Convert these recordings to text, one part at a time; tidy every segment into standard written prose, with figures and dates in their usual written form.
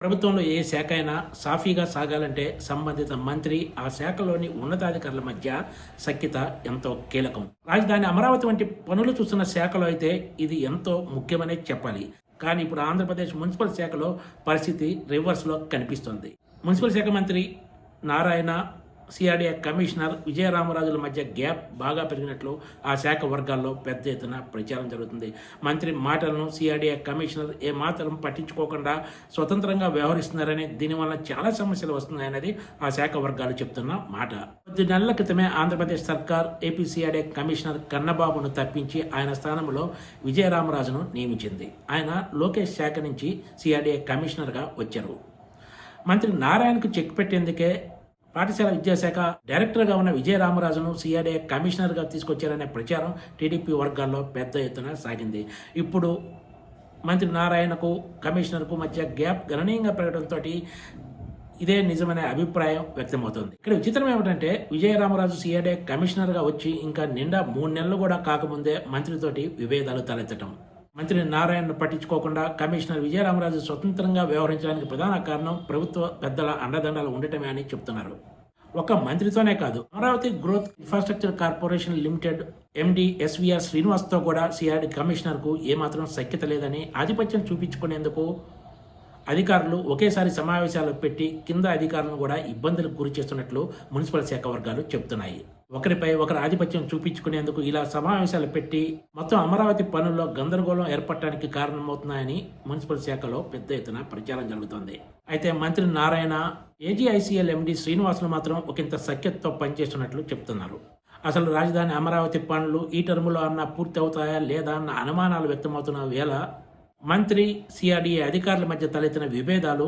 ప్రభుత్వంలో ఏ శాఖ అయినా సాఫీగా సాగాలంటే సంబంధిత మంత్రి ఆ శాఖలోని ఉన్నతాధికారుల మధ్య సఖ్యత ఎంతో కీలకం. రాజధాని అమరావతి వంటి పనులు చూస్తున్న శాఖలో అయితే ఇది ఎంతో ముఖ్యమనే చెప్పాలి. కానీ ఇప్పుడు ఆంధ్రప్రదేశ్ మున్సిపల్ శాఖలో పరిస్థితి రివర్స్లో కనిపిస్తుంది. మున్సిపల్ శాఖ మంత్రి నారాయణ, సిఆర్డీఏ కమిషనర్ విజయరామరాజుల మధ్య గ్యాప్ బాగా పెరిగినట్లు ఆ శాఖ వర్గాల్లో పెద్ద ఎత్తున ప్రచారం జరుగుతుంది. మంత్రి మాటలను సిఆర్డీఏ కమిషనర్ ఏమాత్రం పట్టించుకోకుండా స్వతంత్రంగా వ్యవహరిస్తున్నారని, దీనివల్ల చాలా సమస్యలు వస్తున్నాయనేది ఆ శాఖ వర్గాలు చెప్తున్న మాట. కొద్ది నెలల క్రితమే ఆంధ్రప్రదేశ్ సర్కార్ ఏపీ సిఆర్డీఏ కమిషనర్ కన్నబాబును తప్పించి ఆయన స్థానంలో విజయరామరాజును నియమించింది. ఆయన లోకేష్ శాఖ నుంచి సిఆర్డీఏ కమిషనర్గా వచ్చారు. మంత్రి నారాయణకు చెక్ పెట్టేందుకే పాఠశాల విద్యాశాఖ డైరెక్టర్గా ఉన్న విజయరామరాజును సిఆర్డీఏ కమిషనర్గా తీసుకొచ్చారనే ప్రచారం టీడీపీ వర్గాల్లో పెద్ద ఎత్తున సాగింది. ఇప్పుడు మంత్రి నారాయణకు కమిషనర్కు మధ్య గ్యాప్ గణనీయంగా పెరగడంతో ఇదే నిజమనే అభిప్రాయం వ్యక్తమవుతుంది. ఇక్కడ విచిత్రం ఏమిటంటే విజయరామరాజు సిఆర్డీఏ కమిషనర్గా వచ్చి ఇంకా నిండా 3 నెలలు కూడా కాకముందే మంత్రితోటి విభేదాలు తలెత్తడం. మంత్రి నారాయణను పట్టించుకోకుండా కమిషనర్ విజయరామరాజు స్వతంత్రంగా వ్యవహరించడానికి ప్రధాన కారణం ప్రభుత్వ పెద్దల అండదండలు ఉండటమే అని చెప్తున్నారు. ఒక మంత్రితోనే కాదు, Amaravati growth infrastructure corporation limited MD SVR శ్రీనివాస్తో కూడా సిఆర్డీ కమిషనర్కు ఏమాత్రం సఖ్యత లేదని, ఆధిపత్యం చూపించుకునేందుకు అధికారులు ఒకేసారి సమావేశాలు పెట్టి కింద అధికారులను కూడా ఇబ్బందులకు గురి చేస్తున్నట్లు మున్సిపల్ శాఖ వర్గాలు చెబుతున్నాయి. ఒకరిపై ఒకరు ఆధిపత్యం చూపించుకునేందుకు ఇలా సమావేశాలు పెట్టి మొత్తం అమరావతి పనుల్లో గందరగోళం ఏర్పడటానికి కారణమవుతున్నాయని మున్సిపల్ శాఖలో పెద్ద ఎత్తున ప్రచారం జరుగుతోంది. అయితే మంత్రి నారాయణ, ఏజీఐసీఎల్ ఎండి శ్రీనివాసులు మాత్రం ఒకంత సఖ్యతతో పనిచేస్తున్నట్లు చెప్తున్నారు. అసలు రాజధాని అమరావతి పనులు ఈ టర్ములో అన్న పూర్తి అవుతాయా లేదా అన్న అనుమానాలు వ్యక్తమవుతున్న వేళ మంత్రి, సిఆర్డీఏ అధికారుల మధ్య తలెత్తిన విభేదాలు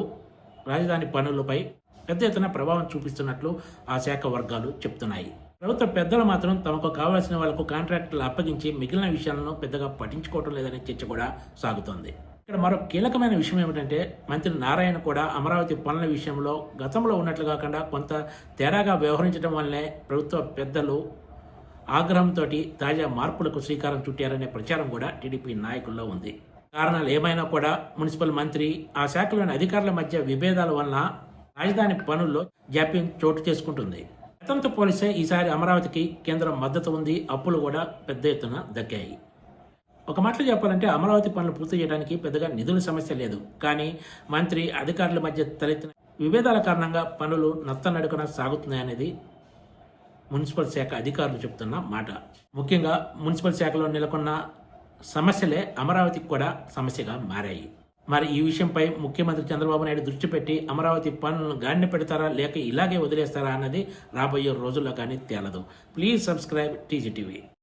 రాజధాని పనులపై పెద్ద ఎత్తున ప్రభావం చూపిస్తున్నట్లు ఆ శాఖ వర్గాలు చెప్తున్నాయి. ప్రభుత్వ పెద్దలు మాత్రం తమకు కావాల్సిన వాళ్లకు కాంట్రాక్టులు అప్పగించి మిగిలిన విషయాలను పెద్దగా పట్టించుకోవటం లేదనే చర్చ కూడా సాగుతోంది. ఇక్కడ మరో కీలకమైన విషయం ఏమిటంటే మంత్రి నారాయణ కూడా అమరావతి పనుల విషయంలో గతంలో ఉన్నట్లు కాకుండా కొంత తేడాగా వ్యవహరించడం వల్లనే ప్రభుత్వ పెద్దలు ఆగ్రహంతో తాజా మార్పులకు శ్రీకారం చుట్టారనే ప్రచారం కూడా టీడీపీ నాయకుల్లో ఉంది. కారణాలు ఏమైనా కూడా మున్సిపల్ మంత్రి, ఆ శాఖలోని అధికారుల మధ్య విభేదాల వలన రాజధాని పనుల్లో జాప్యం చోటు చేసుకుంటుంది. గతంతో పోలిస్తే ఈసారి అమరావతికి కేంద్రం మద్దతు ఉంది. అప్పులు కూడా పెద్ద ఎత్తున దక్కాయి. ఒక మాటలో చెప్పాలంటే అమరావతి పనులు పూర్తి చేయడానికి పెద్దగా నిధుల సమస్య లేదు. కానీ మంత్రి, అధికారుల మధ్య తలెత్తిన విభేదాల కారణంగా పనులు నత్తనడుకన సాగుతున్నాయనేది మున్సిపల్ శాఖ అధికారులు చెబుతున్న మాట. ముఖ్యంగా మున్సిపల్ శాఖలో నెలకొన్న సమస్యలే అమరావతికి కూడా సమస్యగా మారాయి. మరి ఈ విషయంపై ముఖ్యమంత్రి చంద్రబాబు నాయుడు దృష్టి పెట్టి అమరావతి పనులను గాడిన పెడతారా లేక ఇలాగే వదిలేస్తారా అన్నది రాబోయే రోజుల్లో కానీ తేలదు. Please subscribe TGTV.